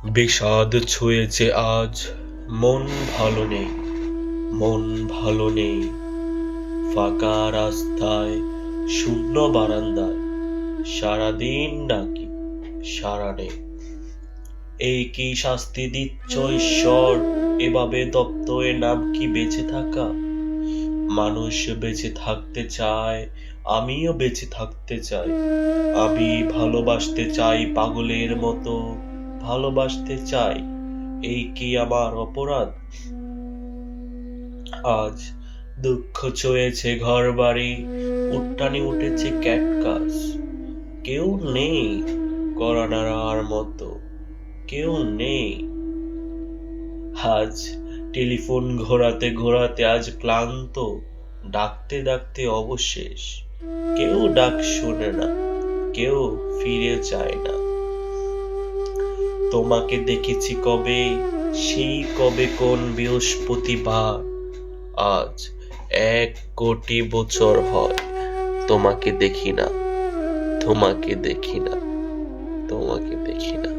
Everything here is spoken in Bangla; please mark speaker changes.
Speaker 1: বিষাদ ছুঁয়েছে আজ, মন ভালো নেই, মন ভালো নেই। ফাঁকা রাস্তায়, শূন্য বারান্দায়, সারাদিন ডাকি, সাড়া নেই। এই কি শাস্তি দিচ্ছ ঈশ্বর, এভাবে তপ্ত এ নাম কি বেঁচে থাকা? মানুষ বেঁচে থাকতে চায়, আমিও বেঁচে থাকতে চাই। আমি ভালোবাসতে চাই পাগলের মতো, ভালোবাসতে চাই। এই কি আমার অপরাধ? আজ দুঃখ ছুঁয়েছে ঘর বাড়ি, উঠানে উঠেছে ক্যাটকাস। কেউ নেই কড়া নাড়ার মতো, কেউ নেই। আজ টেলিফোন ঘোরাতে ঘোরাতে আজ ক্লান্ত, ডাকতে ডাকতে অবশেষ। কেউ ডাক শোনে না, কেউ ফিরে যায় না। তোমাকে দেখেছি কবে, সেই কবে কোন বৃহস্পতিবার। আজ 1,000,000,000 বছর হয় তোমাকে দেখি না, তোমাকে দেখি না, তোমাকে দেখি না।